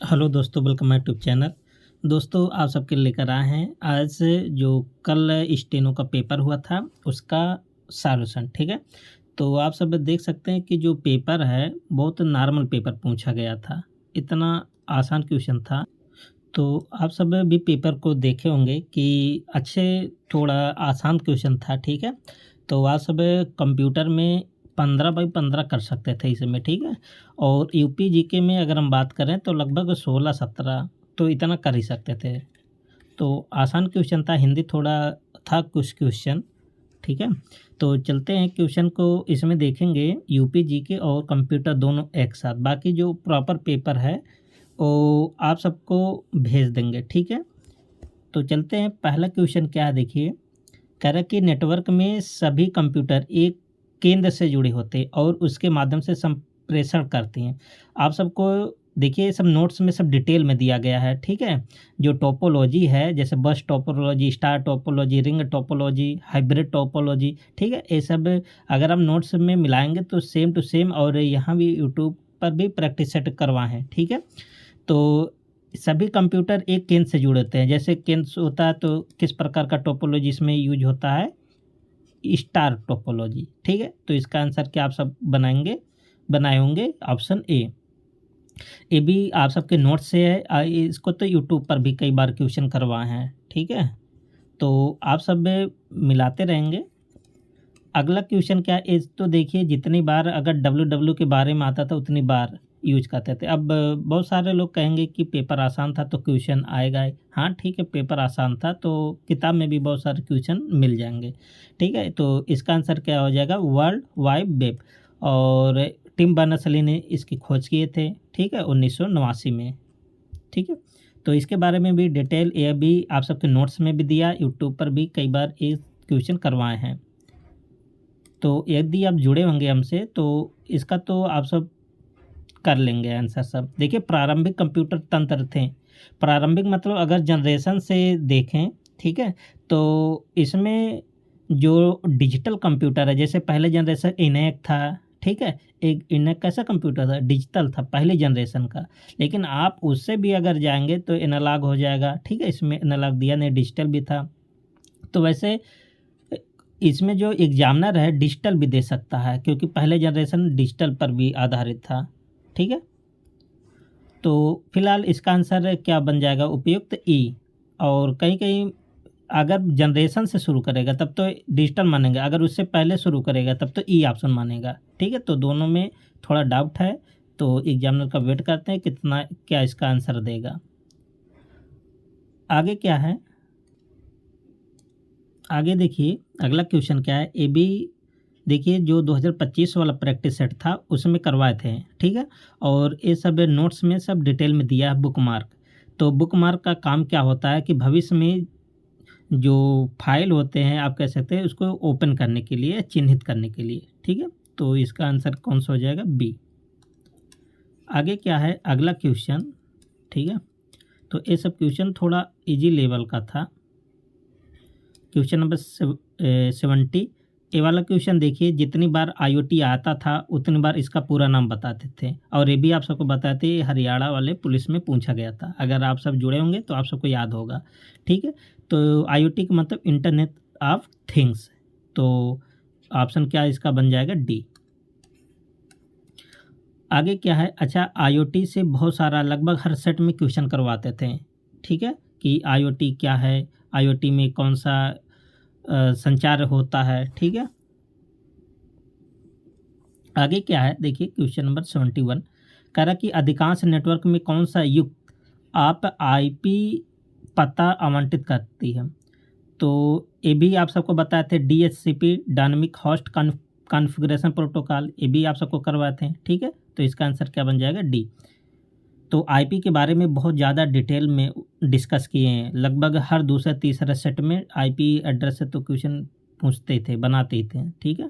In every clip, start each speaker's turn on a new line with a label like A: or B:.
A: Hello दोस्तों, welcome my YouTube channel. दोस्तों, आप सबके लेकर आए हैं आज जो कल स्टेनो का पेपर हुआ था उसका सॉल्यूशन। ठीक है, तो आप सब देख सकते हैं कि जो पेपर है बहुत नॉर्मल पेपर पूछा गया था, इतना आसान क्वेश्चन था। तो आप सब भी पेपर को देखे होंगे कि अच्छे थोड़ा आसान क्वेश्चन था। ठीक है, तो आप सब कंप्यूटर में 15 बाई 15 कर सकते थे इसमें। ठीक है, और यूपी जीके में अगर हम बात करें तो लगभग 16-17 तो इतना कर ही सकते थे। तो आसान क्वेश्चन था, हिंदी थोड़ा था कुछ क्वेश्चन। ठीक है, तो चलते हैं क्वेश्चन को इसमें देखेंगे, यूपी जीके और कंप्यूटर दोनों एक साथ। बाकी जो प्रॉपर पेपर है वो आप सबको भेज देंगे। ठीक है, तो चलते हैं। पहला क्वेश्चन क्या है देखिए, कह रहा है कि नेटवर्क में सभी कंप्यूटर एक केंद्र से जुड़े होते हैं और उसके माध्यम से संप्रेषण करते हैं। आप सबको देखिए सब नोट्स में सब डिटेल में दिया गया है। ठीक है, जो टोपोलॉजी है जैसे बस topology, star topology, ring topology, hybrid topology, ठीक है, ये सब अगर हम नोट्स में मिलाएंगे तो सेम टू सेम, और यहाँ भी यूट्यूब पर भी प्रैक्टिस सेट करवाए हैं। ठीक है, तो सभी कंप्यूटर एक केंद्र से जुड़े होते हैं। जैसे केंद्र होता है तो किस प्रकार का टोपोलॉजी इसमें यूज होता है, स्टार टोपोलॉजी। ठीक है, तो इसका आंसर क्या आप सब बनाए होंगे ऑप्शन ए। ये भी आप सबके नोट से है, इसको तो यूट्यूब पर भी कई बार क्वेश्चन करवाए हैं। ठीक है, तो आप सब मिलाते रहेंगे। अगला क्वेश्चन क्या है, इस तो देखिए जितनी बार अगर डब्ल्यू के बारे में आता था उतनी बार यूज करते थे। अब बहुत सारे लोग कहेंगे कि पेपर आसान था तो क्वेश्चन आएगा ही। हाँ ठीक है, पेपर आसान था तो किताब में भी बहुत सारे क्वेश्चन मिल जाएंगे। ठीक है, तो इसका आंसर क्या हो जाएगा, वर्ल्ड वाइड वेब। और टिम बर्नर्स-ली ने इसकी खोज किए थे। ठीक है, 1989 में। ठीक है, तो इसके बारे में भी डिटेल ये भी आप सबके नोट्स में भी दिया, यूट्यूब पर भी कई बार ये क्वेश्चन करवाए हैं। तो यदि आप जुड़े होंगे हमसे तो इसका तो आप सब कर लेंगे आंसर सब। देखिए प्रारंभिक कंप्यूटर तंत्र थे, प्रारंभिक मतलब अगर जनरेशन से देखें, ठीक है, तो इसमें जो डिजिटल कंप्यूटर है, जैसे पहले जनरेशन इनैक था। ठीक है, एक इनैक कैसा कंप्यूटर था, डिजिटल था पहले जनरेशन का। लेकिन आप उससे भी अगर जाएंगे तो एनालॉग हो जाएगा। ठीक है, इसमें एनालॉग दिया नहीं, डिजिटल भी था। तो वैसे इसमें जो एग्जामिनर है डिजिटल भी दे सकता है, क्योंकि पहले जनरेशन डिजिटल पर भी आधारित था। ठीक है, तो फिलहाल इसका आंसर क्या बन जाएगा, उपयुक्त ई। और कहीं कहीं अगर जनरेशन से शुरू करेगा तब तो डिजिटल मानेंगे, अगर उससे पहले शुरू करेगा तब तो ई ऑप्शन मानेगा। ठीक है, तो दोनों में थोड़ा डाउट है, तो एग्जामिनर का वेट करते हैं कितना क्या इसका आंसर देगा। आगे क्या है, आगे देखिए अगला क्वेश्चन क्या है, ये भी देखिए जो 2025 वाला प्रैक्टिस सेट था उसमें करवाए थे। ठीक है, और ये सब नोट्स में सब डिटेल में दिया है बुकमार्क। तो बुकमार्क का काम क्या होता है कि भविष्य में जो फाइल होते हैं आप कह सकते हैं उसको ओपन करने के लिए, चिन्हित करने के लिए। ठीक है, तो इसका आंसर कौन सा हो जाएगा, बी। आगे क्या है अगला क्वेश्चन, ठीक है, तो ये सब क्वेश्चन थोड़ा इजी लेवल का था। क्वेश्चन नंबर 70, ये वाला क्वेश्चन देखिए, जितनी बार आईओटी आता था उतनी बार इसका पूरा नाम बताते थे, और ये भी आप सबको बताते ये हरियाणा वाले पुलिस में पूछा गया था। अगर आप सब जुड़े होंगे तो आप सबको याद होगा। ठीक है, तो आईओटी का मतलब इंटरनेट ऑफ थिंग्स। तो ऑप्शन क्या इसका बन जाएगा, डी। आगे क्या है, अच्छा आईओटी से बहुत सारा लगभग हर सेट में क्वेश्चन करवाते थे। ठीक है, कि आईओटी क्या है, आईओटी में कौन सा संचार होता है। ठीक है, आगे क्या है देखिए क्वेश्चन नंबर 71, कह रहा कि अधिकांश नेटवर्क में कौन सा युक्त आप आईपी पता आवंटित करती है। तो ये भी आप सबको बताए थे, DHCP dynamic host configuration protocol, ये भी आप सबको करवाए थे। ठीक है, तो इसका आंसर क्या बन जाएगा, डी। तो आईपी के बारे में बहुत ज़्यादा डिटेल में डिस्कस किए हैं, लगभग हर दूसरा तीसरा सेट में आईपी एड्रेस से तो क्वेश्चन पूछते थे, बनाते ही थे। ठीक है,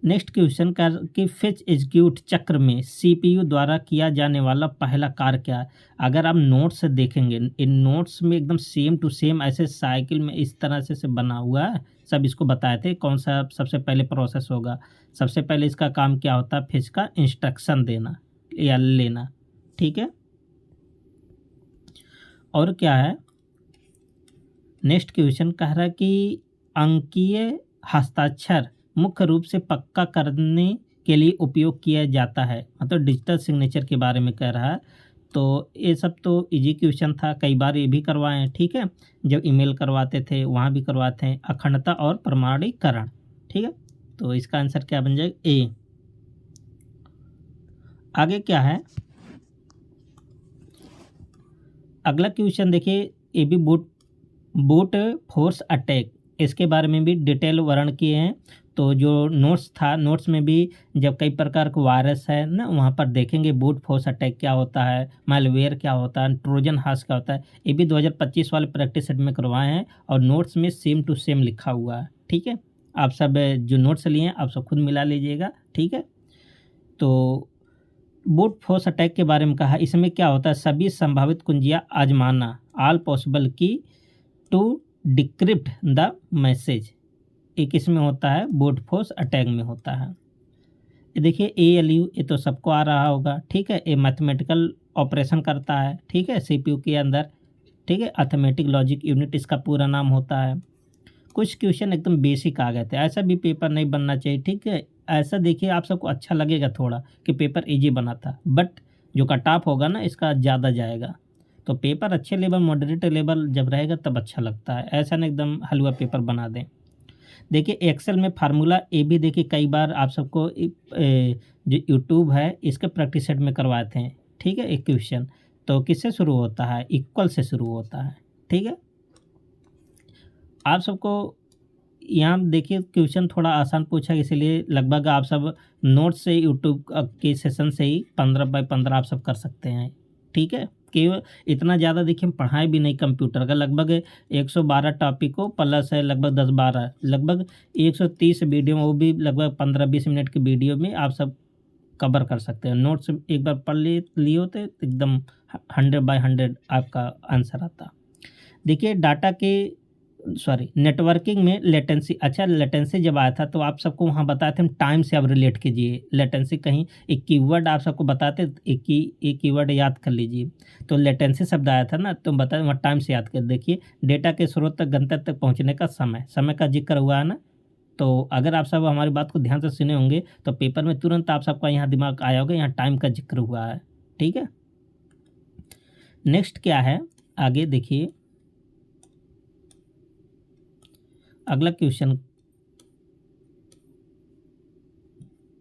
A: नेक्स्ट क्वेश्चन कर कि फेच एग्जीक्यूट चक्र में सीपीयू द्वारा किया जाने वाला पहला कार्य क्या है। अगर आप नोट्स देखेंगे, इन नोट्स में एकदम सेम टू सेम ऐसे साइकिल में इस तरह से बना हुआ है, सब इसको बताए थे कौन सा सबसे पहले प्रोसेस होगा। सबसे पहले इसका काम क्या होता है, फेच का इंस्ट्रक्शन देना या लेना। ठीक है, और क्या है, नेक्स्ट क्वेश्चन कह रहा है कि अंकीय हस्ताक्षर मुख्य रूप से पक्का करने के लिए उपयोग किया जाता है, मतलब डिजिटल सिग्नेचर के बारे में कह रहा है। तो ये सब तो इजी क्वेश्चन था, कई बार ये भी करवाए हैं, ठीक है, जब ईमेल करवाते थे वहाँ भी करवाते हैं। अखंडता और प्रमाणीकरण, ठीक है, तो इसका आंसर क्या बन जाएगा, ए। आगे क्या है, अगला क्वेश्चन देखिए, ये भी बूट फोर्स अटैक, इसके बारे में भी डिटेल वर्णन किए हैं। तो जो नोट्स था, नोट्स में भी जब कई प्रकार का वायरस है ना, वहाँ पर देखेंगे बूट फोर्स अटैक क्या होता है, मालवेयर क्या होता है, ट्रोजन हॉर्स क्या होता है। ये भी 2025 वाले प्रैक्टिस सेट में करवाए हैं और नोट्स में सेम टू सेम लिखा हुआ है, ठीक है। आप सब जो नोट्स लिए हैं आप सब खुद मिला लीजिएगा, ठीक है। तो बूट फोर्स अटैक के बारे में कहा, इसमें क्या होता है, सभी संभावित कुंजियाँ आजमाना, ऑल पॉसिबल की टू डिक्रिप्ट द मैसेज, एक इसमें होता है, बूट फोर्स अटैक में होता है। ये देखिए ALU, ये तो सबको आ रहा होगा, ठीक है। ये मैथमेटिकल ऑपरेशन करता है, ठीक है, CPU के अंदर, ठीक है। अर्थमेटिक लॉजिक यूनिट इसका पूरा नाम होता है। कुछ क्वेश्चन एकदम बेसिक आ गए थे, ऐसा भी पेपर नहीं बनना चाहिए, ठीक है। ऐसा देखिए आप सबको अच्छा लगेगा थोड़ा कि पेपर इजी बना था, बट जो कट ऑफ होगा ना इसका ज़्यादा जाएगा। तो पेपर अच्छे लेवल, मॉडरेट लेवल जब रहेगा तब अच्छा लगता है, ऐसा नहीं एकदम हलवा पेपर बना दें। देखिए एक्सेल में फार्मूला, ये भी देखिए कई बार आप सबको जो यूट्यूब है इसके प्रैक्टिस सेट में करवाते हैं, ठीक है। एक क्वेश्चन तो किससे शुरू होता है, इक्वल से शुरू होता है, ठीक है। आप सबको यहाँ देखिए क्वेश्चन थोड़ा आसान पूछा, इसलिए लगभग आप सब नोट से यूट्यूब के सेशन से ही 15x15 आप सब कर सकते हैं, ठीक है। केवल इतना ज़्यादा देखिए हम पढ़ाए भी नहीं कंप्यूटर का, लगभग 112 टॉपिक को प्लस है लगभग 10-12, लगभग 130 वीडियो, वो भी लगभग 15-20 मिनट की वीडियो में आप सब कवर कर सकते हैं। नोट्स एक बार पढ़ लिए होते एकदम 100/100 आपका आंसर आता। देखिए डाटा के नेटवर्किंग में लेटेंसी, अच्छा लेटेंसी जब आया था तो आप सबको वहाँ बताए थे हम टाइम से आप रिलेट कीजिए। लेटेंसी कहीं एक कीवर्ड आप सबको बताते, एक कीवर्ड याद कर लीजिए। तो लेटेंसी शब्द आया था ना, तो बताए वहाँ टाइम से याद कर। देखिए डेटा के स्रोत तक, गंतव्य तक पहुँचने का समय का जिक्र हुआ है ना। तो अगर आप सब हमारी बात को ध्यान से सुने होंगे तो पेपर में तुरंत आप सबका यहाँ दिमाग आया होगा, यहाँ टाइम का जिक्र हुआ है, ठीक है। नेक्स्ट क्या है, आगे देखिए अगला क्वेश्चन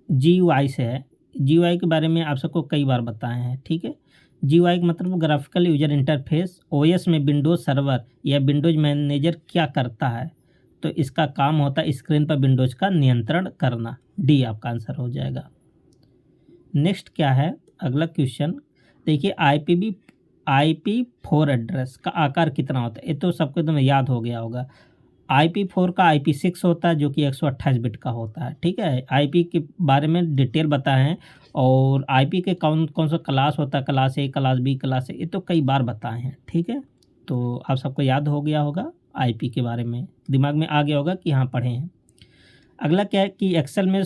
A: GUI से है। GUI के बारे में आप सबको कई बार बताए हैं, ठीक है। GUI का मतलब ग्राफिकल यूजर इंटरफेस। OS में विंडोज सर्वर या विंडोज मैनेजर क्या करता है, तो इसका काम होता है स्क्रीन पर विंडोज का नियंत्रण करना। डी आपका आंसर हो जाएगा। नेक्स्ट क्या है, अगला क्वेश्चन देखिए IP4 एड्रेस का आकार कितना होता है, ये तो सबको एकदम याद हो गया होगा। IP4 का IP6 होता है जो कि 128 बिट का होता है, ठीक है। IP के बारे में डिटेल बताए हैं और IP के कौन कौन सा क्लास होता है, class A, class B, class A, ये तो कई बार बताए हैं, ठीक है। तो आप सबको याद हो गया होगा, IP के बारे में दिमाग में आ गया होगा कि हाँ पढ़े हैं। अगला क्या है कि एक्सेल में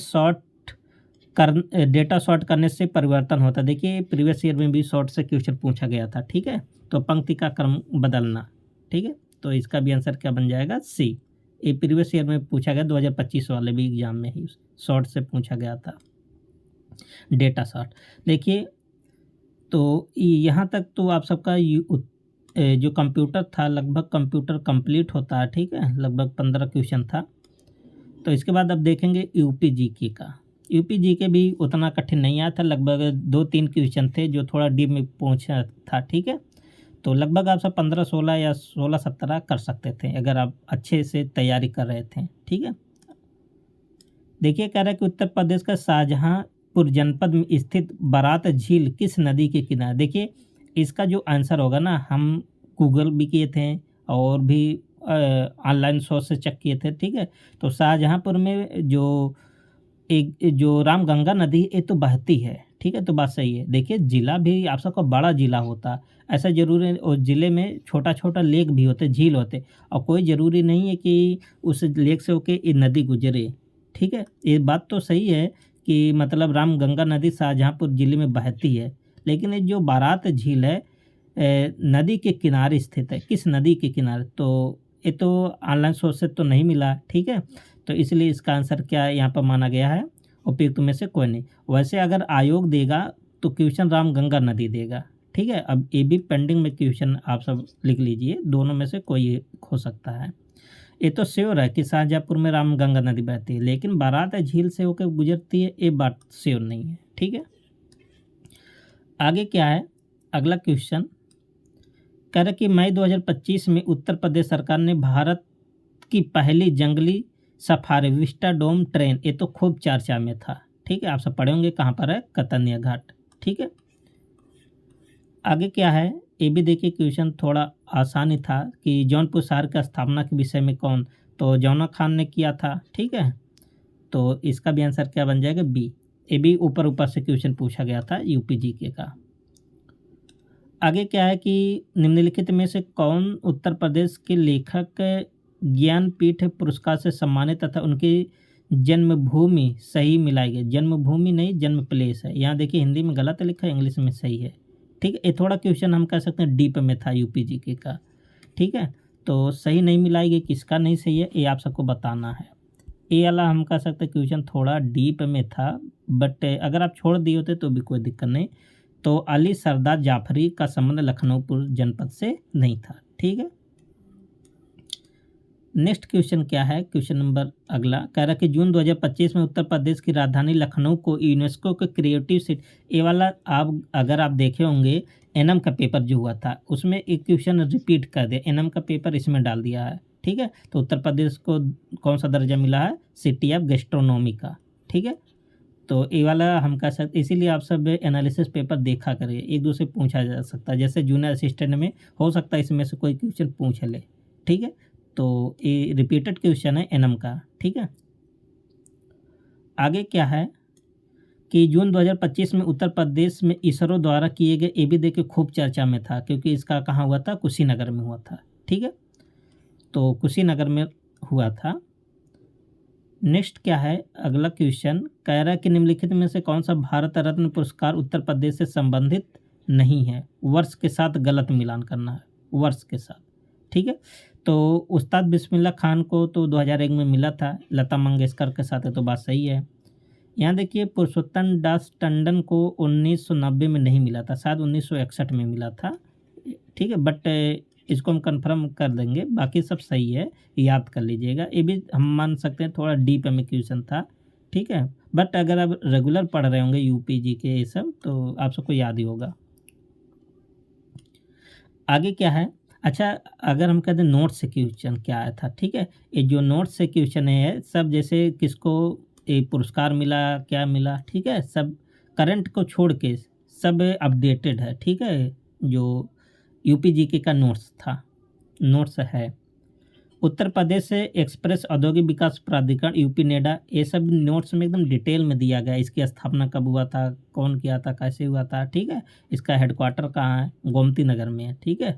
A: डेटा सॉर्ट करने से परिवर्तन होता है। देखिए प्रीवियस ईयर में भी शॉर्ट से क्वेश्चन पूछा गया था, ठीक है। तो पंक्ति का क्रम बदलना, ठीक है। तो इसका भी आंसर क्या बन जाएगा, C। ये प्रीवियस ईयर में पूछा गया, 2025 वाले भी एग्जाम में ही शॉर्ट से पूछा गया था, डेटा शॉर्ट। देखिए तो यहाँ तक तो आप सबका जो कंप्यूटर था, लगभग कंप्यूटर कंप्लीट होता है, ठीक है। लगभग 15 क्वेश्चन था। तो इसके बाद अब देखेंगे यूपी जीके का। यूपी जीके भी उतना कठिन नहीं आया था, लगभग 2-3 क्वेश्चन थे जो थोड़ा डीप में पूछा था, ठीक है। तो लगभग आप सब 15-16 या 16-17 कर सकते थे अगर आप अच्छे से तैयारी कर रहे थे, ठीक है। देखिए कह रहा है कि उत्तर प्रदेश का शाहजहांपुर जनपद में स्थित बारात झील किस नदी के किनारे। देखिए इसका जो आंसर होगा ना, हम गूगल भी किए थे और भी ऑनलाइन सोर्स से चेक किए थे, ठीक है। तो शाहजहांपुर में जो रामगंगा नदी ये तो बहती है, ठीक है। तो बात सही है। देखिए जिला भी आप सबका बड़ा जिला होता, ऐसा जरूरी और ज़िले में छोटा छोटा लेक भी होते, झील होते, और कोई ज़रूरी नहीं है कि उस लेक से होके ये नदी गुजरे, ठीक है। ये बात तो सही है कि मतलब रामगंगा नदी शाहजहांपुर ज़िले में बहती है, लेकिन ये जो बारात झील है नदी के किनारे स्थित है, किस नदी के किनारे? तो ये तो ऑनलाइन सोर्स से तो नहीं मिला, ठीक है, तो इसलिए इसका आंसर क्या यहाँ पर माना गया है, उपयुक्त में से कोई नहीं। वैसे अगर आयोग देगा तो क्वेश्चन रामगंगा नदी देगा, ठीक है। अब ये भी पेंडिंग में क्वेश्चन आप सब लिख लीजिए, दोनों में से कोई एक हो सकता है। ये तो श्योर है कि शाहजहाँपुर में रामगंगा नदी बहती है, लेकिन बारात झील से होकर गुजरती है, ये बात श्योर नहीं है, ठीक है। आगे क्या है, अगला क्वेश्चन कह रहा कि मई 2025 में उत्तर प्रदेश सरकार ने भारत की पहली जंगली सफारी विस्टाडोम ट्रेन, ये तो खूब चर्चा में था, ठीक है, आप सब पढ़े होंगे कहाँ पर है, कतनिया घाट, ठीक है। आगे क्या है, ये भी देखिए क्वेश्चन थोड़ा आसान ही था कि जौनपुर शहर की स्थापना के विषय में कौन, तो जौना खान ने किया था, ठीक है, तो इसका भी आंसर क्या बन जाएगा, बी। ये भी ऊपर ऊपर से क्वेश्चन पूछा गया था यूपी जीके का। आगे क्या है कि निम्नलिखित में से कौन उत्तर प्रदेश के लेखक ज्ञानपीठ पुरस्कार से सम्मानित तथा उनकी जन्मभूमि सही मिलाई गई, जन्मभूमि नहीं जन्म प्लेस है, यहाँ देखिए हिंदी में गलत लिखा है, इंग्लिश में सही है, ठीक है। ये थोड़ा क्वेश्चन हम कह सकते हैं डीप में था यूपी जीके का, ठीक है, तो सही नहीं मिलाई गई, किसका नहीं सही है ये आप सबको बताना है। ये वाला हम कह सकते हैं क्वेश्चन थोड़ा डीप में था, बट अगर आप छोड़ दिए होते तो भी कोई दिक्कत नहीं। तो अली सरदार जाफरी का संबंध लखनऊ जनपद से नहीं था, ठीक है। नेक्स्ट क्वेश्चन क्या है, क्वेश्चन नंबर अगला कह रहा कि जून 2025 में उत्तर प्रदेश की राजधानी लखनऊ को यूनेस्को के क्रिएटिव सिटी, ये वाला आप अगर आप देखे होंगे एनएम का पेपर जो हुआ था उसमें एक क्वेश्चन रिपीट कर दिया, एनएम का पेपर इसमें डाल दिया है, ठीक है। तो उत्तर प्रदेश को कौन सा दर्जा मिला है, सिटी ऑफ गैस्ट्रोनॉमी का, ठीक है। तो ये वाला हम कह सकते, इसीलिए आप सब एनालिसिस पेपर देखा करिए, एक दूसरे पूछा जा सकता है, जैसे जूनियर असिस्टेंट में हो सकता है इसमें से कोई क्वेश्चन पूछ ले, ठीक है। तो ये रिपीटेड क्वेश्चन है एनएम का, ठीक है। आगे क्या है कि जून 2025 में उत्तर प्रदेश में इसरो द्वारा किए गए, ये भी देखिए खूब चर्चा में था क्योंकि इसका कहाँ हुआ था, कुशीनगर में हुआ था, ठीक है, तो कुशीनगर में हुआ था। नेक्स्ट क्या है, अगला क्वेश्चन कह रहा है कि निम्नलिखित में से कौन सा भारत रत्न पुरस्कार उत्तर प्रदेश से संबंधित नहीं है, वर्ष के साथ गलत मिलान करना है, वर्ष के साथ, ठीक है। तो उस्ताद बिस्मिल्लाह खान को तो 2001 में मिला था, लता मंगेशकर के साथ है, तो बात सही है। यहाँ देखिए पुरुषोत्तम दास टंडन को 1990 में नहीं मिला था, शायद 1961 में मिला था, ठीक है, बट इसको हम कंफर्म कर देंगे, बाकी सब सही है, याद कर लीजिएगा। ये भी हम मान सकते हैं थोड़ा डीप में क्वेश्चन था, ठीक है, बट अगर आप रेगुलर पढ़ रहे होंगे यूपी जी के ये सब तो आप सबको याद ही होगा। आगे क्या है, अच्छा अगर हम कहते हैं नोट से क्वेश्चन क्या आया था, ठीक है, ये जो नोट से क्वेश्चन है सब जैसे किसको ये पुरस्कार मिला, क्या मिला, ठीक है, सब करंट को छोड़ के सब अपडेटेड है, ठीक है। जो यूपी जीके का नोट्स था, नोट्स है। उत्तर प्रदेश से एक्सप्रेस औद्योगिक विकास प्राधिकरण यूपी नेडा, ये सब नोट्स में एकदम डिटेल में दिया गया, इसकी स्थापना कब हुआ था, कौन किया था, कैसे हुआ था, ठीक है, इसका हेडक्वार्टर कहाँ है, गोमती नगर में है, ठीक है।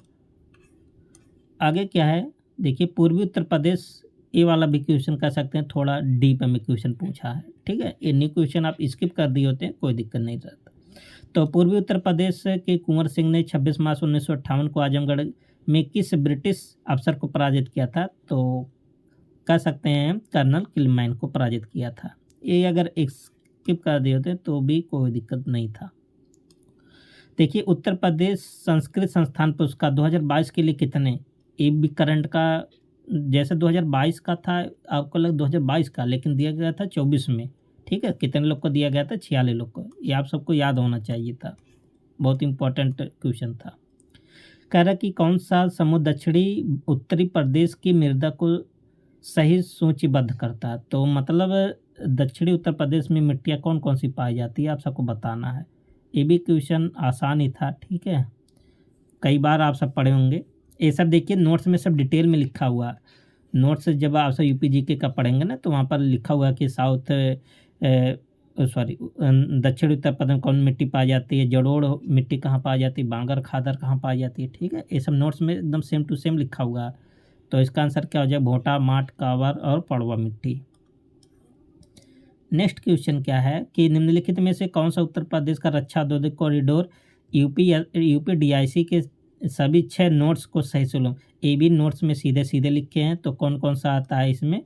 A: आगे क्या है, देखिए पूर्वी उत्तर प्रदेश, ये वाला भी क्वेश्चन कह सकते हैं थोड़ा डीप में क्वेश्चन पूछा है, ठीक है, ये न्यू क्वेश्चन आप स्किप कर दिए होते हैं कोई दिक्कत नहीं रहता। तो पूर्वी उत्तर प्रदेश के कुंवर सिंह ने 26 मार्च 1958 को आजमगढ़ में किस ब्रिटिश अफसर को पराजित किया था, तो कह सकते हैं कर्नल किलमैन को पराजित किया था। ये अगर स्किप कर दिए होते तो भी कोई दिक्कत नहीं था। देखिए उत्तर प्रदेश संस्कृत संस्थान पुरस्कार 2022 के लिए कितने, ये भी करंट का जैसे 2022 का था, आपको लग 2022 का, लेकिन दिया गया था 24 में, ठीक है, कितने लोग को दिया गया था, 46 लोग को, ये आप सबको याद होना चाहिए था, बहुत इंपॉर्टेंट क्वेश्चन था। कह रहा कि कौन सा समूह दक्षिणी उत्तरी प्रदेश की मृदा को सही सूचीबद्ध करता है, तो मतलब दक्षिणी उत्तर प्रदेश में मिट्टियाँ कौन कौन सी पाई जाती है आप सबको बताना है। ये भी क्वेश्चन आसान ही था, ठीक है, कई बार आप सब पढ़े होंगे। ये सब देखिए नोट्स में सब डिटेल में लिखा हुआ, नोट्स जब आप सब यूपी जीके का पढ़ेंगे ना तो वहाँ पर लिखा हुआ है कि साउथ दक्षिण उत्तर प्रदेश में कौन मिट्टी पाई जाती है, जड़ोड़ मिट्टी कहाँ पाई जाती है, बांगर खादर कहाँ पाई जाती है, ठीक है, ये सब नोट्स में एकदम सेम टू सेम लिखा हुआ है। तो इसका आंसर क्या हो जाए, भोटा, माट, कावर और पड़वा मिट्टी। नेक्स्ट क्वेश्चन क्या है कि निम्नलिखित में से कौन सा उत्तर प्रदेश का रक्षा औद्योगिक कॉरिडोर यूपी डीआईसी के सभी 6 नोट्स को सही से लो। ए बी नोट्स में सीधे सीधे लिखे हैं, तो कौन कौन सा आता है इसमें?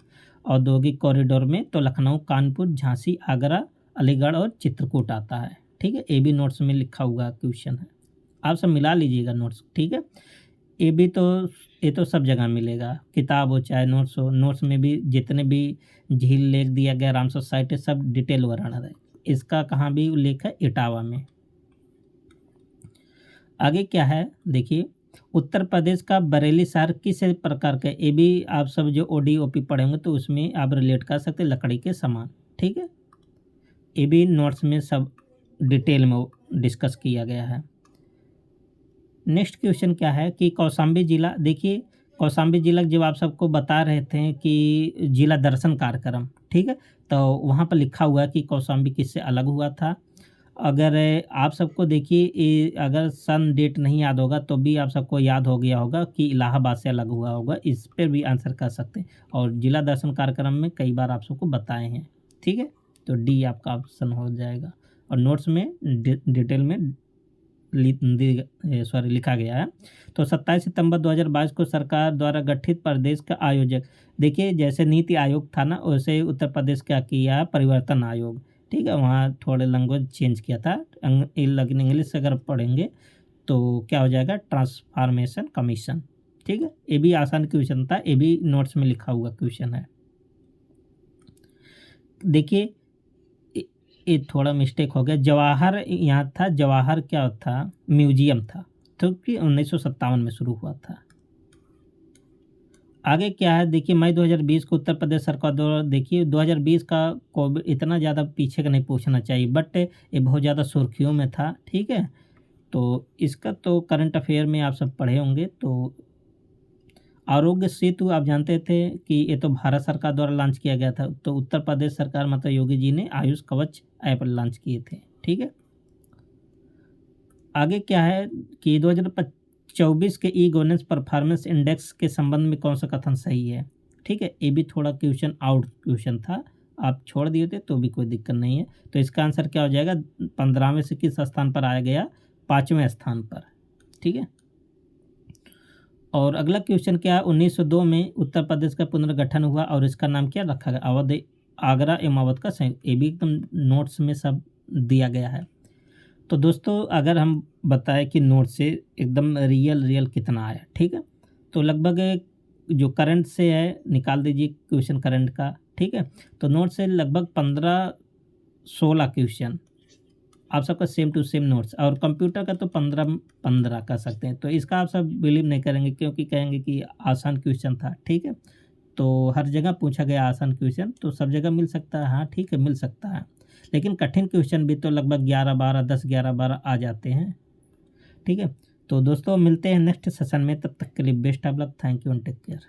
A: औद्योगिक कॉरिडोर में तो लखनऊ, कानपुर, झांसी, आगरा, अलीगढ़ और चित्रकूट आता है। ठीक है, ए बी नोट्स में लिखा हुआ क्वेश्चन है। आप सब मिला लीजिएगा नोट्स। ठीक है, ए बी तो ये तो सब जगह मिलेगा, किताब हो चाहे नोट्स हो। नोट्स में भी जितने भी झील लेख दिया गया, रामसर साइट है, सब डिटेल वर्णन है। इसका कहाँ भी उल्लेख है? इटावा में। आगे क्या है देखिए, उत्तर प्रदेश का बरेली शहर किस प्रकार का? ये भी आप सब जो ओडी ओपी पढ़ेंगे तो उसमें आप रिलेट कर सकते हैं, लकड़ी के समान। ठीक है, ये भी नोट्स में सब डिटेल में डिस्कस किया गया है। नेक्स्ट क्वेश्चन क्या है कि कौशाम्बी जिला, देखिए कौशाम्बी जिला जब आप सबको बता रहे थे कि जिला दर्शन कार्यक्रम, ठीक है, तो वहाँ पर लिखा हुआ है कि कौशाम्बी किससे अलग हुआ था। अगर आप सबको देखिए अगर सन डेट नहीं याद होगा तो भी आप सबको याद हो गया होगा कि इलाहाबाद से अलग हुआ होगा। इस पर भी आंसर कर सकते हैं, और जिला दर्शन कार्यक्रम में कई बार आप सबको बताए हैं। ठीक है, तो डी आपका ऑप्शन हो जाएगा, और नोट्स में डिटेल में लिखा गया है। तो 27 सितंबर 2022 को सरकार द्वारा गठित प्रदेश का आयोजक, देखिए जैसे नीति आयोग था ना, वैसे उत्तर प्रदेश क्या किया? परिवर्तन आयोग। ठीक है, वहाँ थोड़े लैंग्वेज चेंज किया था, लेकिन इंग्लिश से अगर पढ़ेंगे तो क्या हो जाएगा? Transformation commission. ठीक है, ये भी आसान क्वेश्चन था, ये भी नोट्स में लिखा हुआ क्वेश्चन है। देखिए ये थोड़ा मिस्टेक हो गया, जवाहर यहाँ था, जवाहर क्या था? म्यूजियम था, क्योंकि 1957 में शुरू हुआ था। आगे क्या है देखिए, मई 2020 को उत्तर प्रदेश सरकार द्वारा, देखिए 2020 का कोविड इतना ज़्यादा पीछे का नहीं पूछना चाहिए, बट ये बहुत ज़्यादा सुर्खियों में था। ठीक है, तो इसका तो करंट अफेयर में आप सब पढ़े होंगे। तो आरोग्य सेतु आप जानते थे कि ये तो भारत सरकार द्वारा लॉन्च किया गया था, तो उत्तर प्रदेश सरकार मतलब योगी जी ने आयुष कवच ऐप लॉन्च किए थे। ठीक है, आगे क्या है कि 2024 के ई गवर्नेंस परफॉर्मेंस इंडेक्स के संबंध में कौन सा कथन सही है? ठीक है, ये भी थोड़ा क्वेश्चन आउट क्वेश्चन था, आप छोड़ दिए थे तो भी कोई दिक्कत नहीं है। तो इसका आंसर क्या हो जाएगा? 15वें से किस स्थान पर आया गया? 5वें स्थान पर। ठीक है, और अगला क्वेश्चन क्या है? 1902 में उत्तर प्रदेश का पुनर्गठन हुआ और इसका नाम क्या रखा गया? अवध, आगरा एवं अवध का संयुक्त। ये भी एकदम नोट्स में सब दिया गया है। तो दोस्तों अगर हम बताएं कि नोट से एकदम रियल कितना आया, ठीक है, तो लगभग जो करंट से है निकाल दीजिए क्वेश्चन करंट का। ठीक है, तो नोट से लगभग 15-16 क्वेश्चन आप सबका सेम टू सेम नोट्स, और कंप्यूटर का तो 15 कर सकते हैं। तो इसका आप सब बिलीव नहीं करेंगे, क्योंकि कहेंगे कि आसान क्वेश्चन था। ठीक है, तो हर जगह पूछा गया आसान क्वेश्चन, तो सब जगह मिल सकता है। हाँ ठीक है, मिल सकता है, लेकिन कठिन क्वेश्चन भी तो लगभग 11-12, 10-11-12 आ जाते हैं। ठीक है, तो दोस्तों मिलते हैं नेक्स्ट सेशन में, तब तक के लिए best of luck, thank you and take care.